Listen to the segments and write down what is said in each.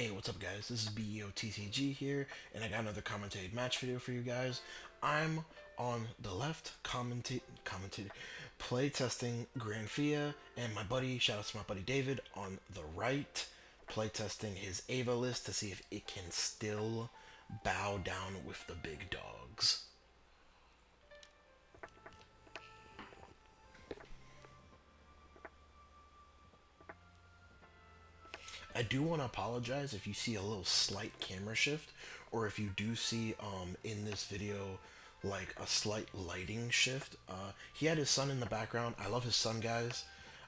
Hey, what's up, guys? This is BEOTCG here, and I got another commentated match video for you guys. I'm on the left, commentated, play testing GRANFIA, and my buddy, shout out to my buddy David, on the right, play testing his EVA list to see if it can still bow down with the big dogs. I do want to apologize if you see a little slight camera shift, or if you do see in this video like a slight lighting shift. He had his son in the background. I love his son, guys.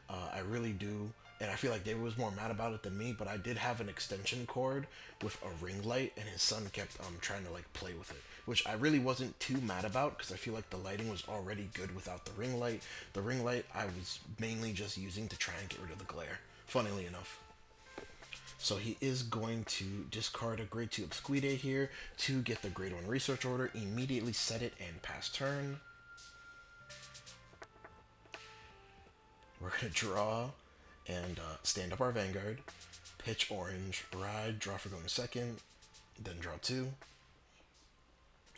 I really do, and I feel like David was more mad about it than me. But I did have an extension cord with a ring light, and his son kept trying to like play with it, which I really wasn't too mad about because I feel like the lighting was already good without the ring light. The ring light I was mainly just using to try and get rid of the glare. Funnily enough. So he is going to discard a grade 2 Obsquide here to get the grade 1 research order, immediately set it and pass turn. We're going to draw and stand up our Vanguard, pitch orange, ride, draw for going second, then draw 2.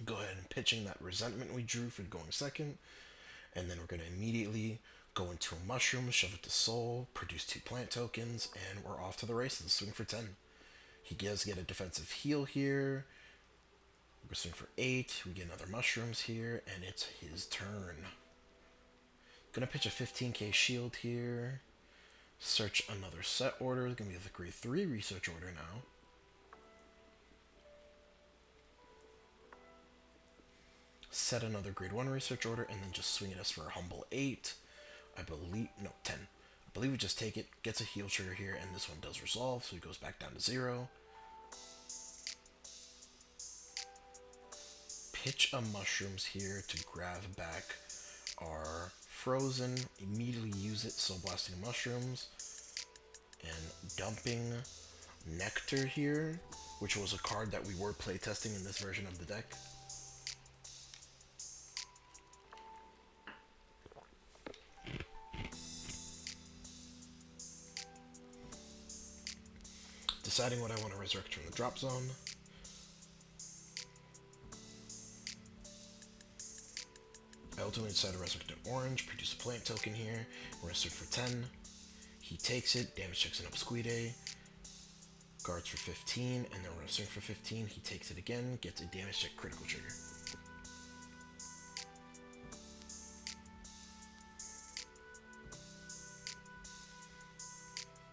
Go ahead and pitching that resentment we drew for going second, and then we're going to immediately go into a mushroom, shove it to soul, produce 2 plant tokens, and we're off to the races. Swing for 10. He does get a defensive heal here. We're swing for 8. We get another mushrooms here, and it's his turn. Gonna pitch a 15k shield here. Search another set order. It's gonna be the grade 3 research order now. Set another grade 1 research order, and then just swing at us for a humble 8. I believe, no, 10. I believe we just take it, gets a heal trigger here, and this one does resolve, so he goes back down to 0. Pitch a mushrooms here to grab back our frozen, immediately use it, soul blasting mushrooms, and dumping nectar here, which was a card that we were playtesting in this version of the deck. Deciding what I want to resurrect from the drop zone. I ultimately decide to resurrect an orange, produce a plant token here. We're going to search for 10. He takes it, damage checks an Obsquide, guards for 15, and then we're going to search for 15. He takes it again, gets a damage check critical trigger.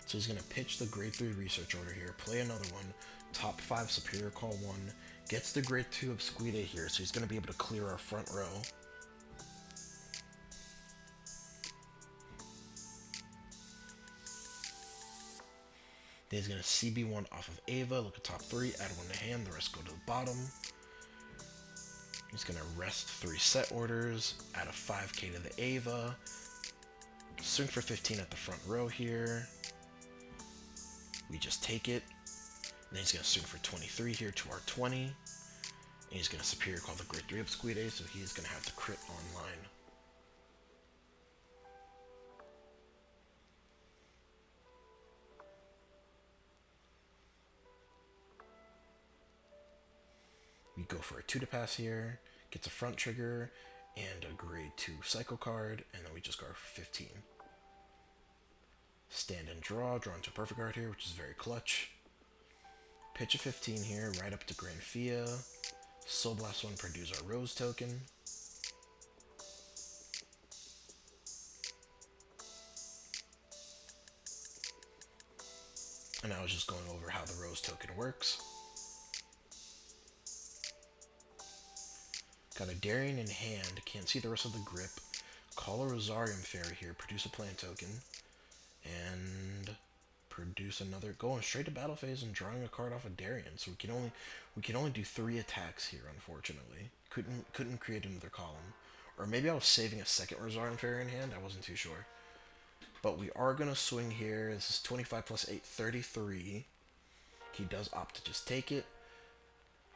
So he's going to pitch the grade 3 research order here, play another one, top 5 superior call 1, gets the grade 2 Obsquide here, so he's going to be able to clear our front row. Then he's going to CB1 off of EVA, look at top 3, add 1 to hand, the rest go to the bottom. He's going to rest 3 set orders, add a 5k to the EVA, swing for 15 at the front row here. We just take it. Then he's going to swing for 23 here to our 20. And he's going to superior call the grade 3 Obsquide, so he's going to have the crit online. We go for a 2 to pass here, gets a front trigger, and a grade 2 cycle card, and then we just go for 15. Stand and draw into a perfect card here, which is very clutch. Pitch a 15 here, right up to GRANFIA. Soul Blast 1, produce our Rose token. And I was just going over how the Rose token works. Got a Darien in hand, can't see the rest of the grip. Call a Rosarium Fairy here, produce a plant token. And produce another, going straight to battle phase and drawing a card off of Darien. So we can only do 3 attacks here, unfortunately. Couldn't create another column. Or maybe I was saving a second Rosarium Fairy in hand, I wasn't too sure. But we are gonna swing here. This is 25 plus 8, 33. He does opt to just take it.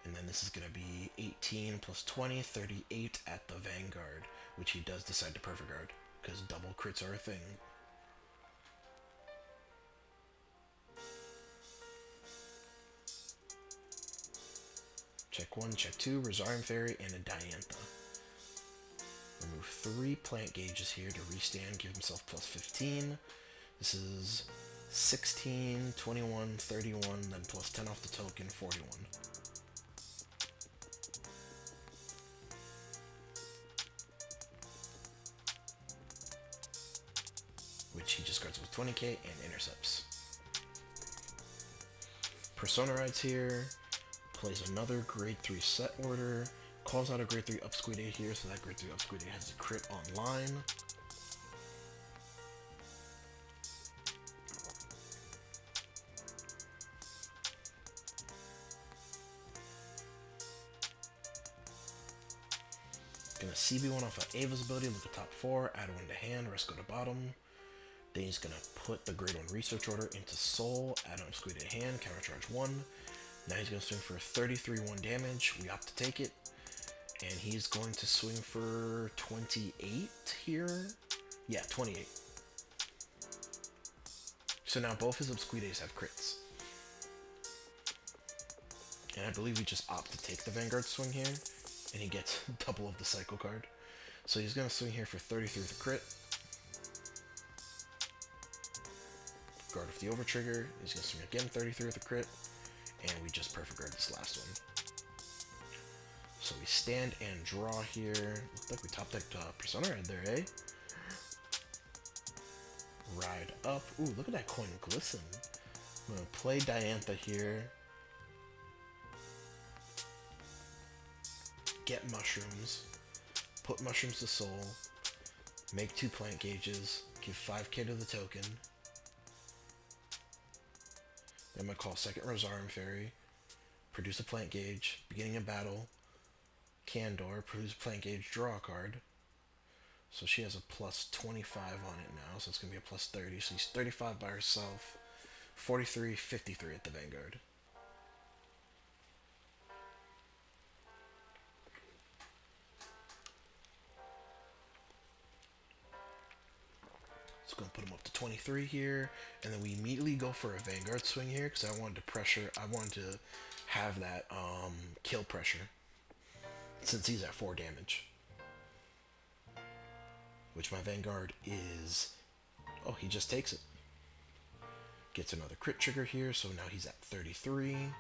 And then this is gonna be 18 plus 20, 38 at the Vanguard, which he does decide to perfect guard, because double crits are a thing. Check 1, check 2, Rosarium Fairy, and a Diantha. Remove 3 plant gauges here to restand, give himself plus 15. This is 16, 21, 31, then plus 10 off the token, 41. Which he just guards with 20k and intercepts. Persona rides here, plays another grade 3 set order, calls out a grade 3 Upsquid A here, so that grade 3 Upsquid A has a crit online. Gonna CB1 off of Ava's ability, look at top 4, add 1 to hand, rest go to bottom. Then he's gonna put the grade 1 research order into Soul, add on Squid to hand, countercharge 1. Now he's gonna swing for 33 1 damage. We opt to take it. And he's going to swing for 28 here. Yeah, 28. So now both his Obsquides have crits. And I believe we just opt to take the Vanguard swing here. And he gets double of the cycle card. So he's gonna swing here for 33 with a crit. Guard with the over trigger. He's gonna swing again 33 with a crit, and we just perfect guard this last one. So we stand and draw here. Looks like we top decked Persona Ride there, eh? Ride up. Ooh, look at that coin glisten. I'm gonna play Diantha here. Get mushrooms. Put mushrooms to soul. Make 2 plant gauges. Give 5k to the token. Then I'm going to call second Rosarium Fairy, produce a plant gauge, beginning of battle, Candor, produce a plant gauge, draw a card. So she has a plus 25 on it now, so it's going to be a plus 30. So she's 35 by herself, 43, 53 at the Vanguard. So going to put him up to 23 here, and then we immediately go for a Vanguard swing here because I wanted to have that kill pressure since he's at 4 damage. Which my Vanguard is, oh, he just takes it. Gets another crit trigger here, so now he's at 33. Now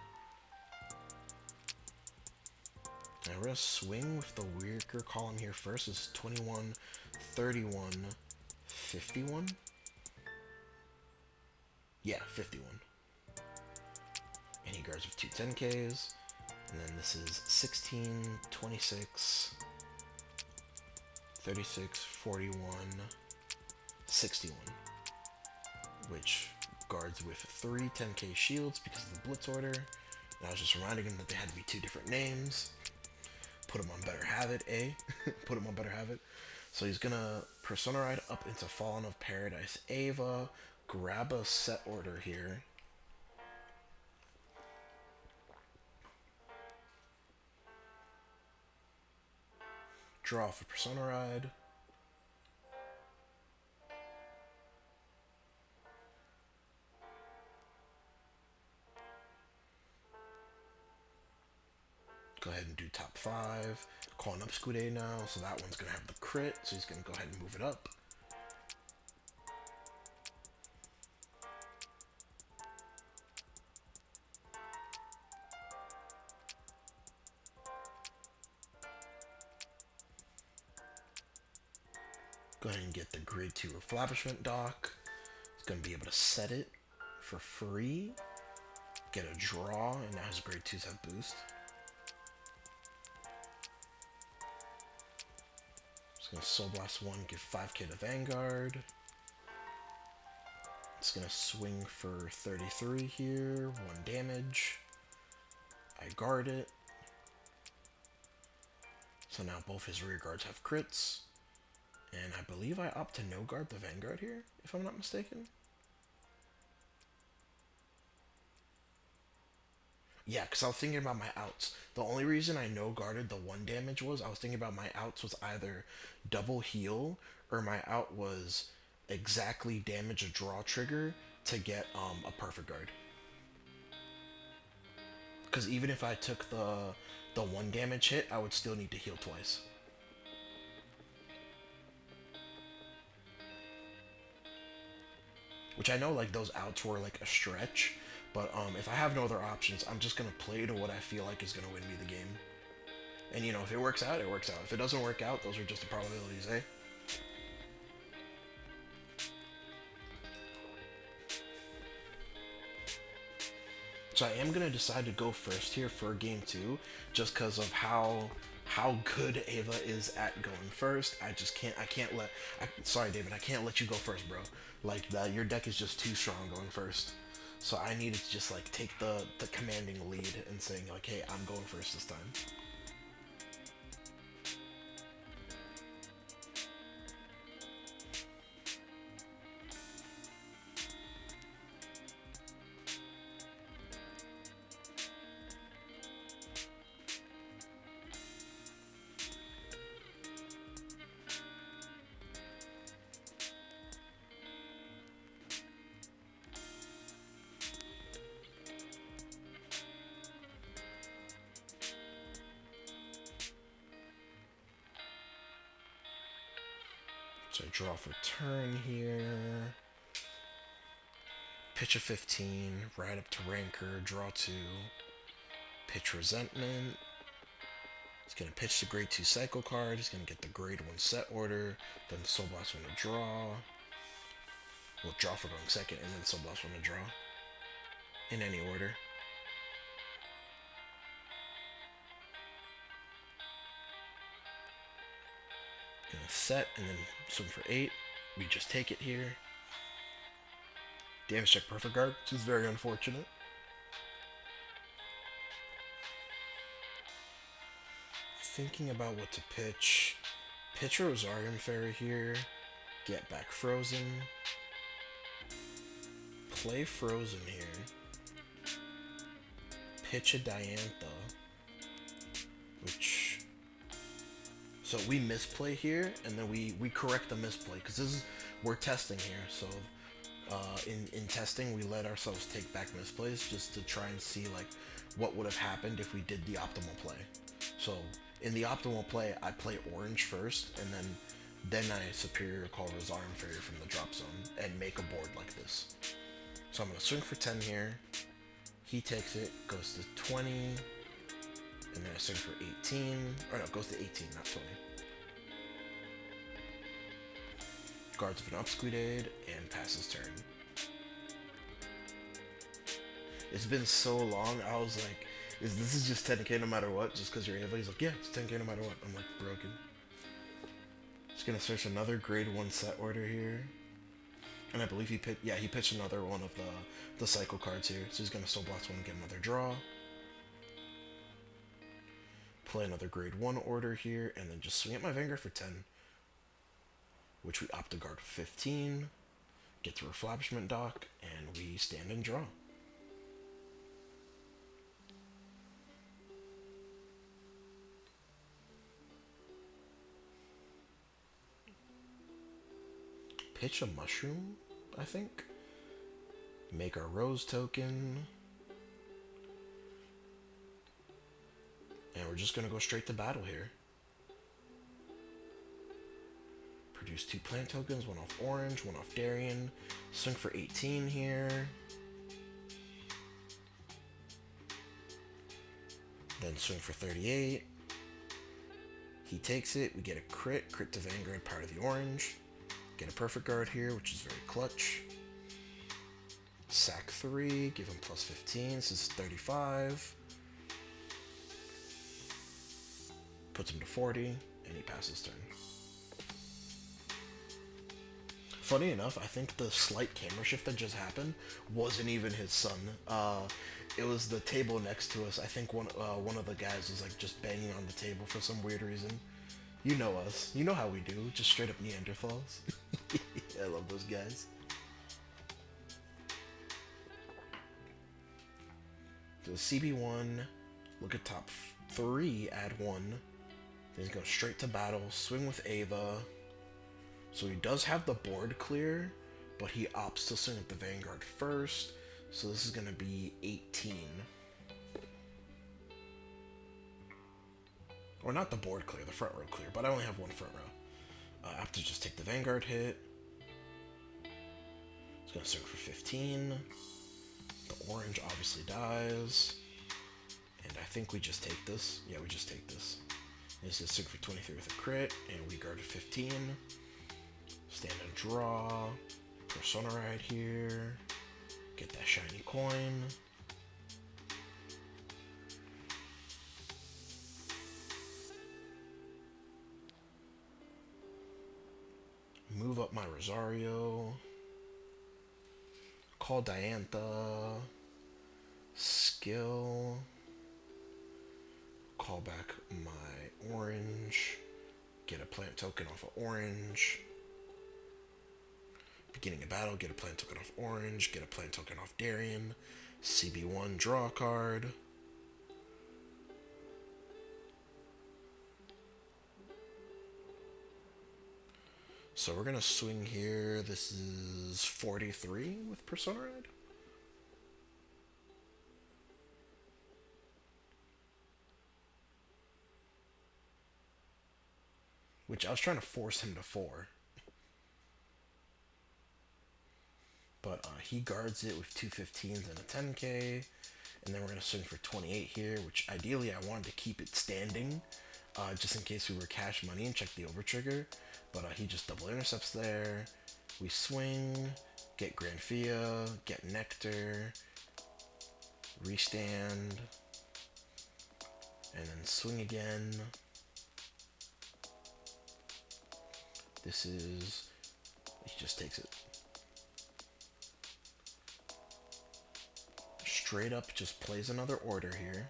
we're going to swing with the weaker column here first. This is 21, 31, 51? Yeah, 51. And he guards with 2 10Ks. And then this is 16, 26, 36, 41, 61. Which guards with 3 10K shields because of the Blitz order. And I was just reminding him that they had to be 2 different names. Put him on Better Have It, eh? Put him on Better Have It. So he's gonna Persona Ride up into Fallen of Paradise Ava, grab a set order here. Draw for Persona Ride. Go ahead and do top 5. Calling up Squid A now, so that one's going to have the crit, so he's going to go ahead and move it up. Go ahead and get the grade 2 Reflavishment dock. He's going to be able to set it for free. Get a draw, and now his grade 2s have boost. It's going to Soul Blast 1, give 5k to Vanguard. It's going to swing for 33 here, 1 damage. I guard it. So now both his rear guards have crits. And I believe I opt to no guard the Vanguard here, if I'm not mistaken. Yeah, because I was thinking about my outs. The only reason I no guarded the 1 damage was I was thinking about my outs was either double heal or my out was exactly damage a draw trigger to get a perfect guard. Because even if I took the 1 damage hit, I would still need to heal twice. Which I know, like, those outs were like a stretch, but if I have no other options, I'm just gonna play to what I feel like is gonna win me the game. And you know, if it works out, it works out. If it doesn't work out, those are just the probabilities, eh? So I am gonna decide to go first here for game 2, just because of how good Ava is at going first. I can't let. Sorry, David, I can't let you go first, bro. Like that, your deck is just too strong going first. So I needed to just like take the commanding lead and saying like, hey, I'm going first this time. So I draw for turn here. Pitch a 15, ride up to Rancor, draw 2. Pitch Resentment. He's going to pitch the grade 2 cycle card. He's going to get the grade 1 set order. Then Soul Blast 1 to draw. Well, draw for going second, and then Soul Blast 1 to draw. In any order. Gonna set, and then swing for 8. We just take it here. Damage check perfect guard, which is very unfortunate. Thinking about what to pitch. Pitch a Rosarium Fairy here. Get back Frozen. Play Frozen here. Pitch a Diantha. Which... So we misplay here, and then we correct the misplay, because this is... We're testing here, so... in testing, we let ourselves take back misplays just to try and see like what would have happened if we did the optimal play. So in the optimal play, I play orange first, and then I superior call Rosarium Fairy from the drop zone and make a board like this. So I'm gonna swing for 10 here. He takes it, goes to 20, and then I swing for 18. Or no, it goes to 18, not 20. Guards of an Obscuridade, and passes turn. It's been so long, I was like, this is just 10k no matter what, just because you're Ava? He's like, yeah, it's 10k no matter what. I'm like, broken. Just gonna search another grade 1 set order here. And I believe he pitched another one of the cycle cards here. So he's gonna Soul Blast 1 and get another draw. Play another grade 1 order here, and then just swing at my Vanguard for 10. Which we opt to guard 15, get to Reflashment Dock, and we stand and draw. Pitch a Mushroom, I think. Make our Rose token. And we're just going to go straight to battle here. Produce 2 plant tokens, 1 off orange, 1 off Darien. Swing for 18 here. Then swing for 38. He takes it, we get a crit to Vanguard, power to the orange. Get a perfect guard here, which is very clutch. Sack 3, give him plus 15, this is 35. Puts him to 40, and he passes turn. Funny enough, I think the slight camera shift that just happened wasn't even his son. It was the table next to us. I think one of the guys was like just banging on the table for some weird reason. You know us. You know how we do. Just straight up Neanderthals. I love those guys. So CB1, look at top 3, add 1. Then go straight to battle, swing with Ava. So he does have the board clear, but he opts to swing at the Vanguard first. So this is going to be 18. Or not the board clear, the front row clear, but I only have one front row. I have to just take the Vanguard hit. It's gonna swing for 15. The orange obviously dies. And I think we just take this. Yeah, we just take this. This is swing for 23 with a crit, and we guard 15. Stand and draw. Persona Ride here. Get that shiny coin. Move up my Rosario. Call Diantha. Skill. Call back my orange. Get a plant token off of orange. Beginning of battle, get a plant token off orange. Get a plant token off Darien. CB1, draw a card. So we're going to swing here. This is 43 with Persona Ride. Which I was trying to force him to 4. But he guards it with 2 15s and a 10k. And then we're going to swing for 28 here, which ideally I wanted to keep it standing. Just in case we were cash money and check the overtrigger. But he just double intercepts there. We swing, get GRANFIA, get Nectar, restand, and then swing again. This is, he just takes it. Straight up just plays another order here.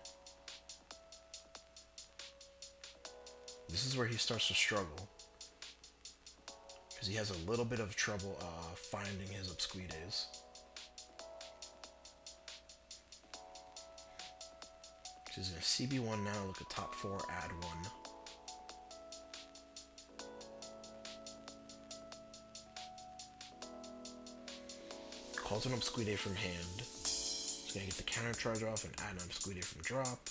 This is where he starts to struggle. Because he has a little bit of trouble finding his Obsquides. So he's going to CB1 now, look at top 4, add 1. Calls an Obsquide from hand. He's going to get the counter charge off and add an Obsquide from drop.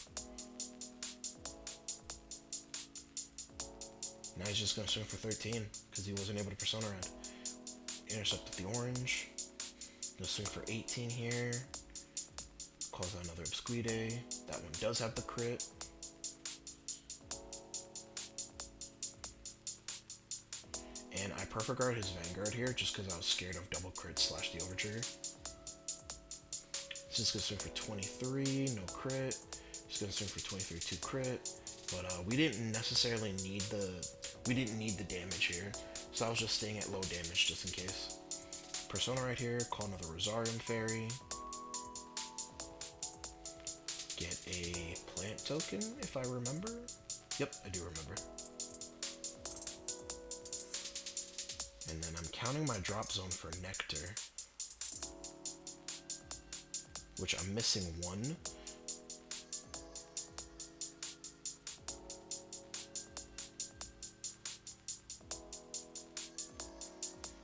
Now he's just going to swing for 13 because he wasn't able to Persona Ride. Intercept with the orange. Gonna swing for 18 here. Calls out another Obsquide. That one does have the crit. And I perfect guard his Vanguard here just because I was scared of double crit slash the overtrigger. He's just gonna swing for 23, no crit. He's gonna swing for 23, 2 crit. But we didn't necessarily need the damage here, so I was just staying at low damage just in case. Persona right here, call another Rosarian Fairy. Get a plant token, if I remember. Yep, I do remember. And then I'm counting my drop zone for Nectar, which I'm missing 1.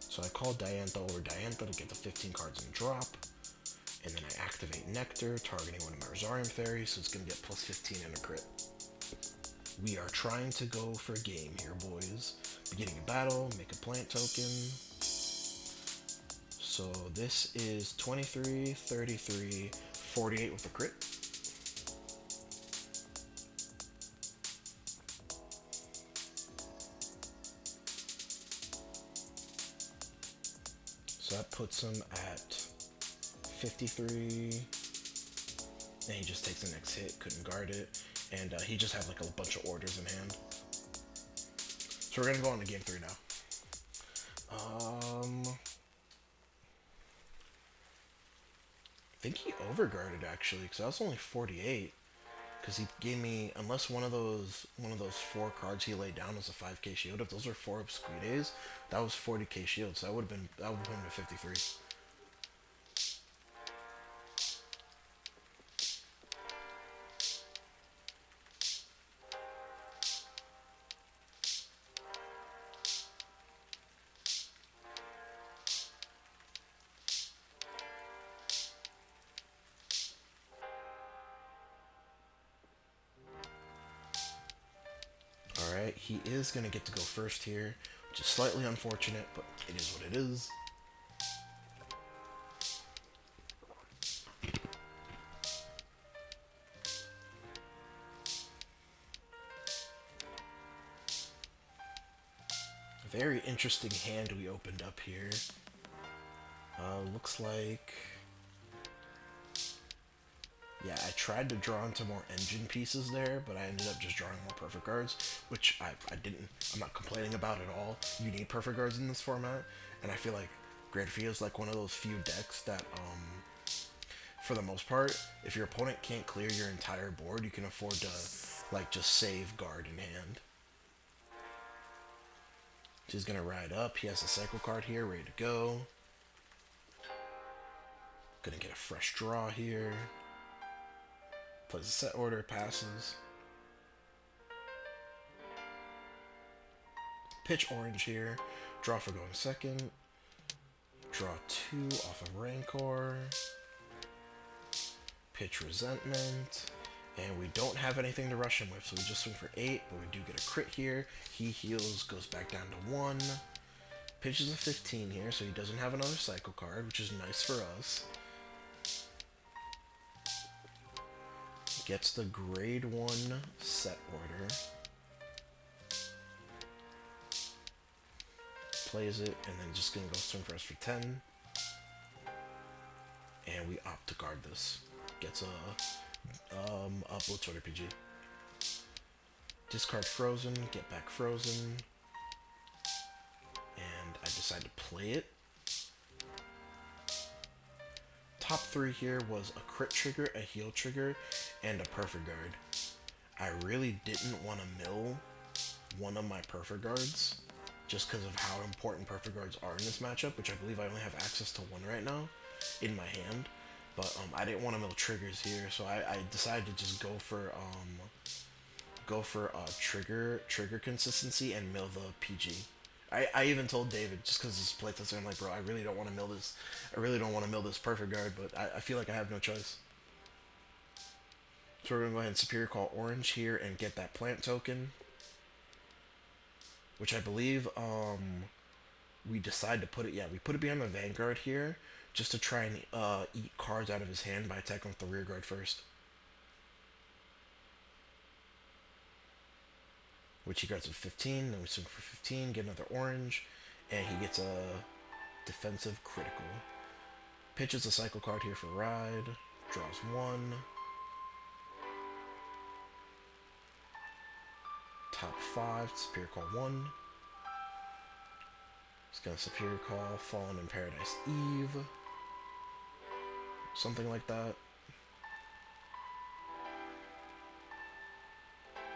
So I call Diantha over Diantha to get the 15 cards and drop. And then I activate Nectar, targeting one of my Rosarian Fairies, so it's going to get plus 15 and a crit. We are trying to go for game here, boys. Beginning of battle, make a plant token. So this is 23, 33, 48 with a crit. So that puts him at 53. And he just takes the next hit, couldn't guard it. And he just had like a bunch of orders in hand. So we're gonna go on to game 3 now. I think he overguarded actually, because I was only 48. Because he gave me, unless one of those 4 cards he laid down was a 5k shield. If those were 4 Obsquides, that was 40k shield. So that would have been to 53. he is going to get to go first here, which is slightly unfortunate, but it is what it is. Very interesting hand we opened up here. Looks like... Yeah, I tried to draw into more engine pieces there, but I ended up just drawing more perfect guards, which I didn't... I'm not complaining about at all. You need perfect guards in this format, and I feel like GRANFIA is like one of those few decks that, for the most part, if your opponent can't clear your entire board, you can afford to, like, just save guard in hand. He's gonna ride up. He has a cycle card here, ready to go. Gonna get a fresh draw here. Plays a set order, passes. Pitch orange here. Draw for going second. Draw 2 off of Rancor. Pitch resentment. And we don't have anything to rush him with, so we just swing for 8, but we do get a crit here. He heals, goes back down to 1. Pitches a 15 here, so he doesn't have another cycle card, which is nice for us. Gets the grade 1 set order. Plays it, and then just gonna go swing for us for 10. And we opt to guard this. Gets a Blitz Order PG. Discard Frozen, get back Frozen. And I decide to play it. Top 3 here was a crit trigger, a heal trigger, and a perfect guard. I really didn't want to mill one of my perfect guards, just because of how important perfect guards are in this matchup, which I believe I only have access to 1 right now in my hand. But I didn't want to mill triggers here, so I decided to just go for trigger consistency and mill the PG. I even told David, just because this playtest, I'm like, bro, I really don't want to mill this. I really don't want to mill this perfect guard, but I feel like I have no choice. So we're gonna go ahead and Superior Call orange here and get that plant token, which I believe we decide to put it. Yeah, we put it behind the Vanguard here, just to try and eat cards out of his hand by attacking with the rear guard first. Which he guards with 15, then we swing for 15, get another orange, and he gets a defensive critical. Pitches a cycle card here for ride, draws 1. Top 5, Superior Call 1. He's gonna Superior Call Fallen in Paradise Eve. Something like that.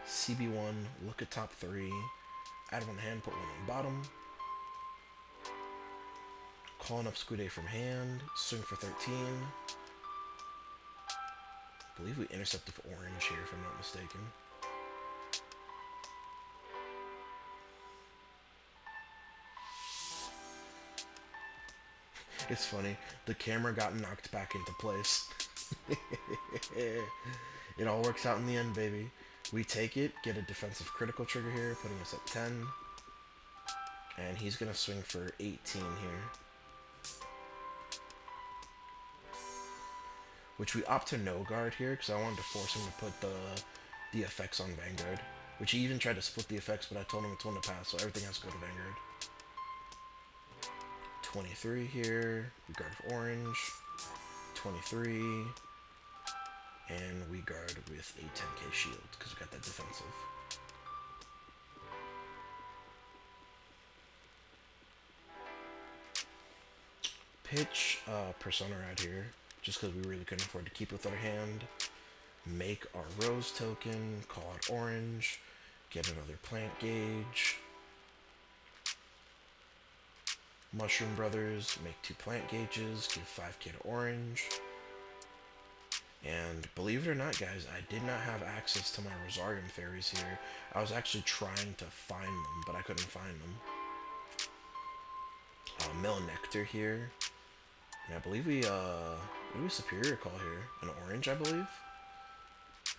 CB1, look at top 3. Add 1 hand, put 1 on bottom. Calling up Squid A from hand. Swing for 13. I believe we intercept with orange here, if I'm not mistaken. It's funny, the camera got knocked back into place. It all works out in the end, baby. We take it, get a defensive critical trigger here, putting us at 10. And he's going to swing for 18 here. Which we opt to no guard here, because I wanted to force him to put the effects on Vanguard. Which he even tried to split the effects, but I told him it's 1 to pass, so everything has to go to Vanguard. 23 here, we guard with orange. 23. And we guard with a 10k shield, because we got that defensive. Pitch Persona out here, just because we really couldn't afford to keep with our hand. Make our Rose token, call out orange, get another plant gauge. Mushroom Brothers, make 2 plant gauges, give 5k to orange. And believe it or not, guys, I did not have access to my Rosarium fairies here. I was actually trying to find them, but I couldn't find them. Mill Nectar here. And I believe we, what do we Superior Call here? An orange, I believe?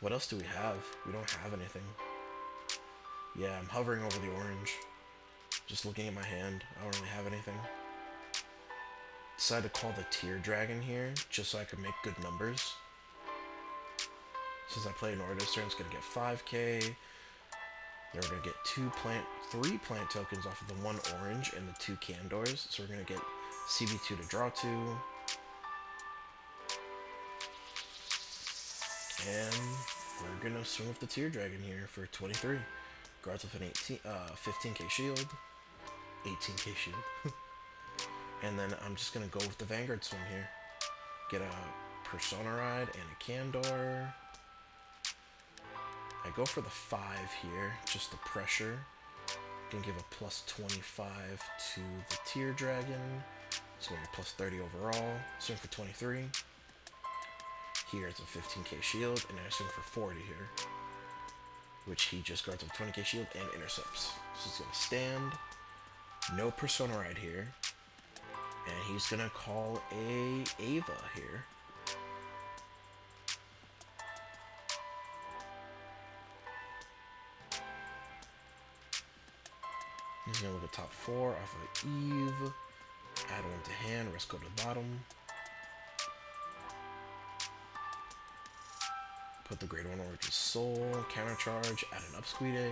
What else do we have? We don't have anything. Yeah, I'm hovering over the orange. Just looking at my hand. I don't really have anything. Decided to call the Tear Dragon here, just so I could make good numbers. Since I play an order this turn, it's going to get 5k. Then we're going to get 3 plant tokens off of the 1 orange and the 2 Candors. So we're going to get CB2 to draw 2. And we're going to swing with the Tear Dragon here for 23. Guards with an 15k shield. 18k shield. And then I'm just going to go with the Vanguard swing here. Get a Persona Ride and a Candor. I go for the 5 here, just the pressure. Can give a plus 25 to the Tear Dragon. So we have plus 30 overall. Swing for 23. Here it's a 15k shield, and I swing for 40 here. Which he just guards with 20k shield and intercepts. So he's going to stand. No Persona Ride here. And he's going to call a EVA here. He's going to look at top 4 off of Eve. Add 1 to hand. Rest go to the bottom. Put the grade 1 over to Soul. Countercharge. Add an Upsqueede.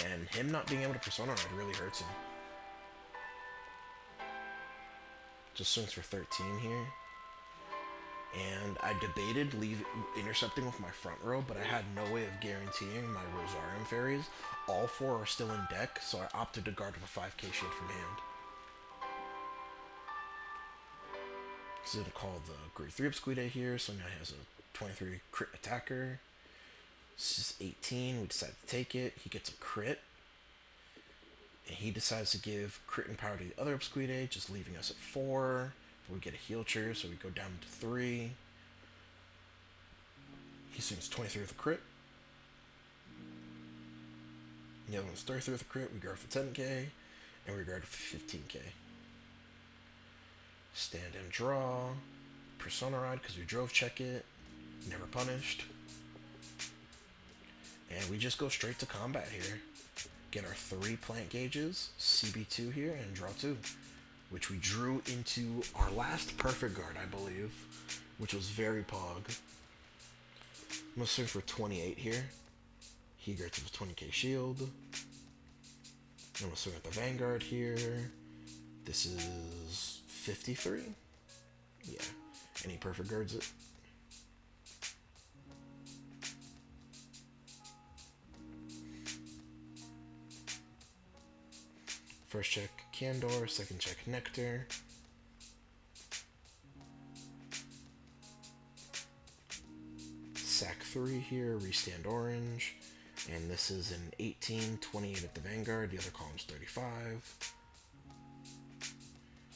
And him not being able to Persona Ride really hurts him. Just swings for 13 here. And I debated intercepting with my front row, but I had no way of guaranteeing my Rosarium fairies. All 4 are still in deck, so I opted to guard with a 5k shield from hand. So I'm going to call the grade 3 Upsqueede here, so now he has a 23 crit attacker. This is 18, we decide to take it. He gets a crit. And he decides to give crit and power to the other Upsqueede, just leaving us at 4. We get a heal trigger, so we go down to 3. He swings 23 with a crit. The other one's 33 with a crit. We guard for 10k, and we guard for 15k. Stand and draw. Persona Ride, because we drove check it. Never punished. And we just go straight to combat here. Get our 3 plant gauges, CB2 here, and draw 2. Which we drew into our last perfect guard, I believe, which was very pog. I'm going to swing for 28 here. He guards with 20k shield. I'm going to swing at the Vanguard here. This is 53. Yeah, and he perfect guards it. First check Candor, second check Nectar. Sack 3 here, restand orange. And this is an 18, 28 at the Vanguard, the other column's 35.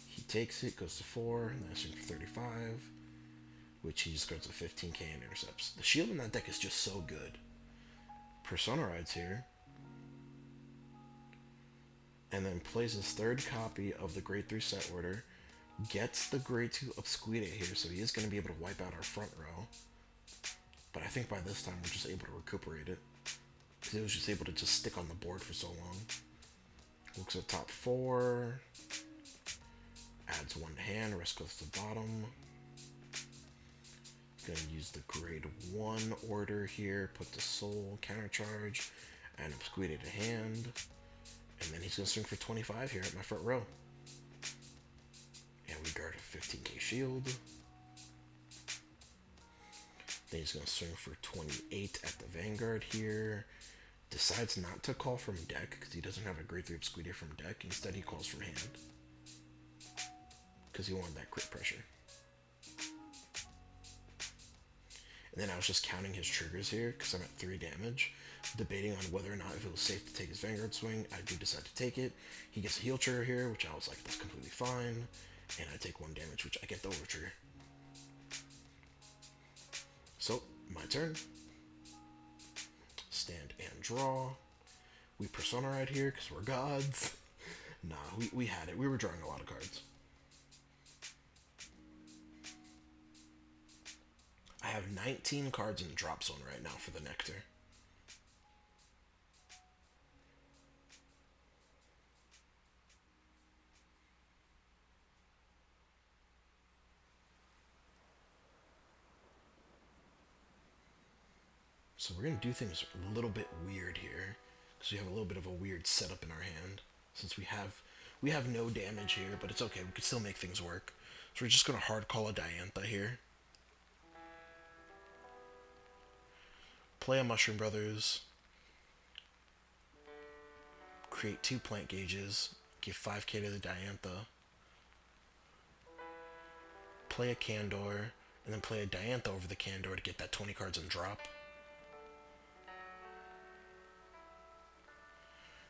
He takes it, goes to 4, and then I swing for 35. Which he just goes to 15k and intercepts. The shield in that deck is just so good. Persona Rides here. And then plays his 3rd copy of the grade 3 set order, gets the grade 2 Upsqueede here, so he is going to be able to wipe out our front row. But I think by this time we're just able to recuperate it, because he was just able to just stick on the board for so long. Looks at top 4, adds 1 to hand, rest goes to the bottom. Going to use the grade 1 order here, put the Soul, Countercharge, and Upsqueede to hand. And then he's going to swing for 25 here at my front row. And we guard a 15k shield. Then he's going to swing for 28 at the Vanguard here. Decides not to call from deck because he doesn't have a grade 3 Upsqueede from deck. Instead he calls from hand. Because he wanted that crit pressure. And then I was just counting his triggers here because I'm at 3 damage. Debating on whether or not if it was safe to take his Vanguard swing. I do decide to take it. He gets a heal trigger here, which I was like, that's completely fine. And I take 1 damage, which I get the over trigger. So, my turn. Stand and draw. We Persona Ride here because we're gods. Nah, we had it. We were drawing a lot of cards. I have 19 cards in the drop zone right now for the Nectar. So we're going to do things a little bit weird here, because we have a little bit of a weird setup in our hand, since we have no damage here, but it's okay, we can still make things work. So we're just going to hard call a Diantha here. Play a Mushroom Brothers. Create 2 plant gauges. Give 5k to the Diantha. Play a Candor, and then play a Diantha over the Candor to get that 20 cards and drop.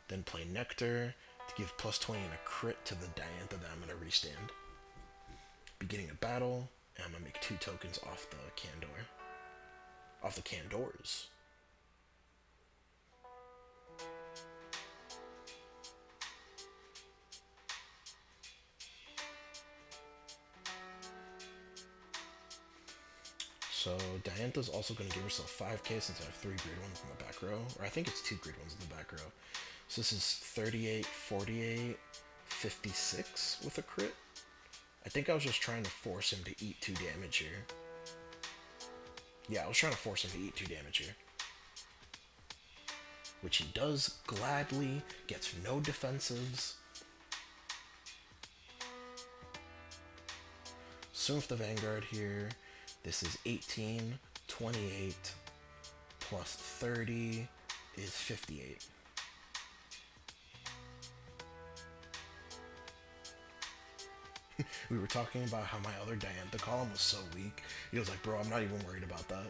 Then play Nectar to give plus 20 and a crit to the Diantha that I'm going to restand. Beginning of battle, and I'm going to make 2 tokens off the Candor. Off the Candors. So Diantha's also going to give herself 5k since I have 3 grid ones in the back row. Or I think it's 2 grid ones in the back row. So this is 38, 48, 56 with a crit. I think I was just trying to force him to eat 2 damage here. Yeah, I was trying to force him to eat 2 damage here. Which he does gladly, gets no defensives. Swing with the Vanguard here. This is 18, 28, plus 30 is 58. We were talking about how my other Diantha column was so weak. He was like, bro, I'm not even worried about that.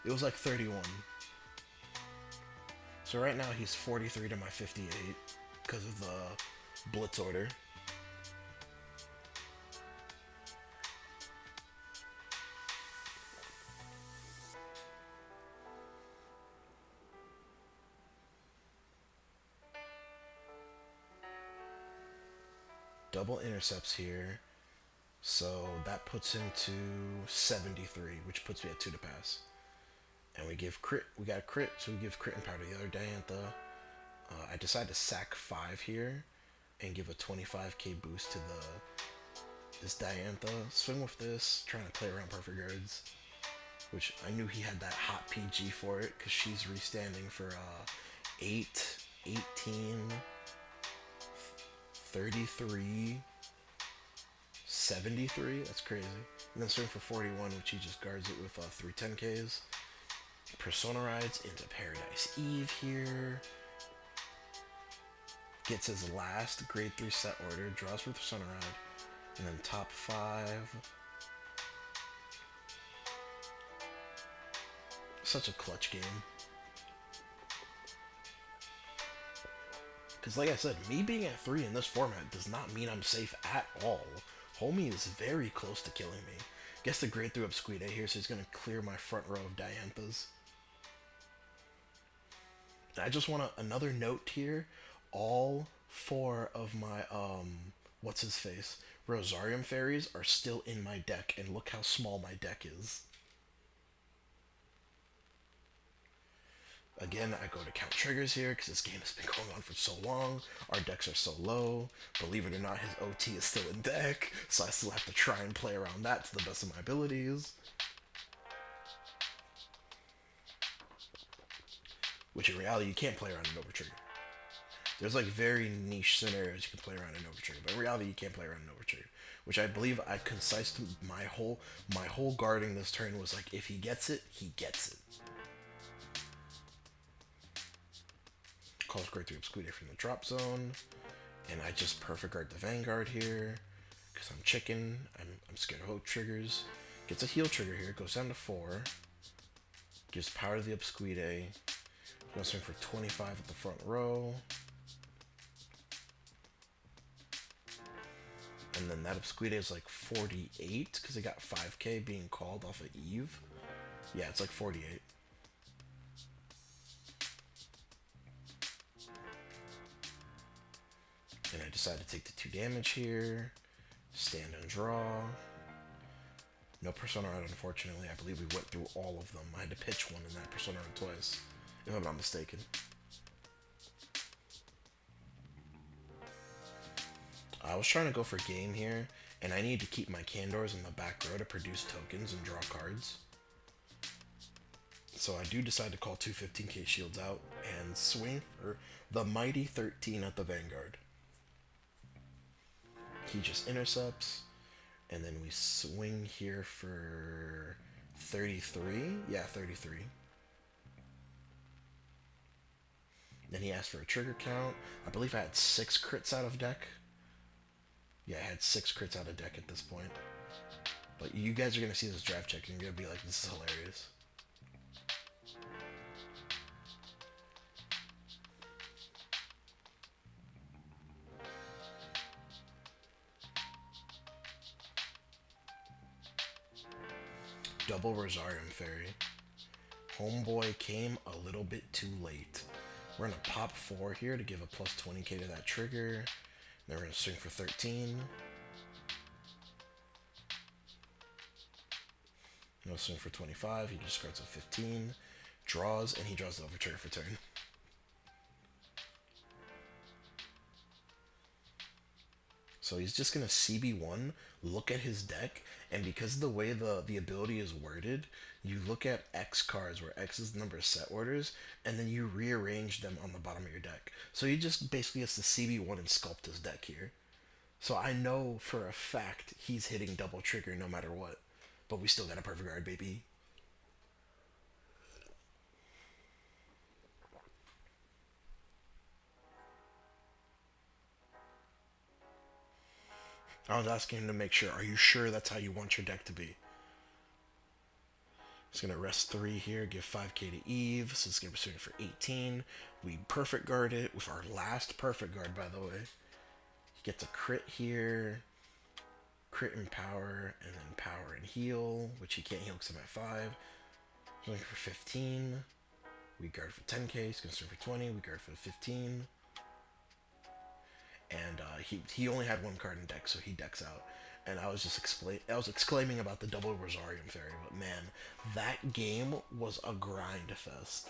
It was like 31. So right now he's 43 to my 58 because of the blitz order. Double intercepts here, so that puts him to 73, which puts me at 2 to pass. And we give crit, we got crit, so we give crit and power to the other Diantha. I decide to sack 5 here and give a 25k boost to this Diantha. Swing with this, trying to play around perfect guards, which I knew he had that hot PG for it because she's restanding for 8, 18, 33, 73, that's crazy. And then swing for 41, which he just guards it with 3 10Ks. Persona rides into Paradise Eve here. Gets his last grade 3 set order, draws for Persona ride, and then top 5. Such a clutch game. Because like I said, me being at 3 in this format does not mean I'm safe at all. Homie is very close to killing me. Gets the grade 3 Obsquide here, so he's going to clear my front row of Dianthas. I just want another note here. All 4 of my, what's his face? Rosarium Fairies are still in my deck, and look how small my deck is. Again, I go to count triggers here because this game has been going on for so long. Our decks are so low. Believe it or not, his OT is still in deck, so I still have to try and play around that to the best of my abilities. Which in reality, you can't play around an overtrigger. There's like very niche scenarios you can play around an overtrigger, but in reality, you can't play around an overtrigger. Which I believe I concised my whole guarding this turn was like, if he gets it, he gets it. Calls grade 3 Obsquide from the drop zone, and I just perfect guard the Vanguard here because I'm chicken. I'm scared of hope triggers. Gets a heal trigger here, goes down to 4. Gives power to the Obsquide. Goes swing for 25 at the front row. And then that Obsquide is like 48 because it got 5k being called off of Eve. Yeah, it's like 48. And I decide to take the 2 damage here. Stand and draw. No Persona Ride, unfortunately. I believe we went through all of them. I had to pitch one in that Persona Ride twice, if I'm not mistaken. I was trying to go for game here, and I need to keep my Candors in the back row to produce tokens and draw cards. So I do decide to call 215k shields out and swing for the mighty 13 at the Vanguard. He just intercepts, and then we swing here for 33. Yeah, 33. Then he asked for a trigger count. I believe I had 6 crits out of deck. Yeah, I had 6 crits out of deck at this point. But you guys are going to see this draft check and you're going to be like, this is hilarious. Double Rosarium Fairy. Homeboy came a little bit too late. We're going to pop 4 here to give a plus 20k to that trigger. Then we're going to swing for 13. No swing for 25. He just starts at 15. Draws, and he draws the over trigger for turn. So he's just going to CB1, look at his deck, and because of the way the ability is worded, you look at X cards, where X is the number of set orders, and then you rearrange them on the bottom of your deck. So he just basically has to CB1 and sculpt his deck here. So I know for a fact he's hitting double trigger no matter what. But we still got a perfect guard, baby. I was asking him to make sure, are you sure that's how you want your deck to be? It's going to rest 3 here, give 5k to Eve, so it's going to be swinging for 18. We perfect guard it with our last perfect guard, by the way. He gets a crit here, crit and power, and then power and heal, which he can't heal because I'm at 5. Swing for 15. We guard for 10k, he's going to swing for 20, we guard for 15. And he only had 1 card in deck, so he decks out. And I was just exclaiming about the double Rosarium Fairy, but man, that game was a grind fest.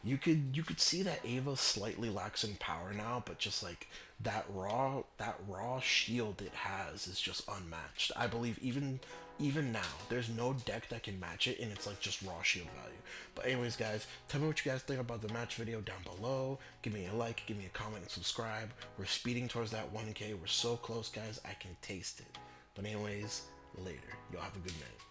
You could see that Ava slightly lacks in power now, but just like that raw shield it has is just unmatched. I believe even now there's no deck that can match it, and it's like just raw shield value. But anyways, guys, tell me what you guys think about the match video down below. Give me a like, give me a comment, and subscribe. We're speeding towards that 1k. We're so close, guys. I can taste it. But anyways, later. Y'all have a good night.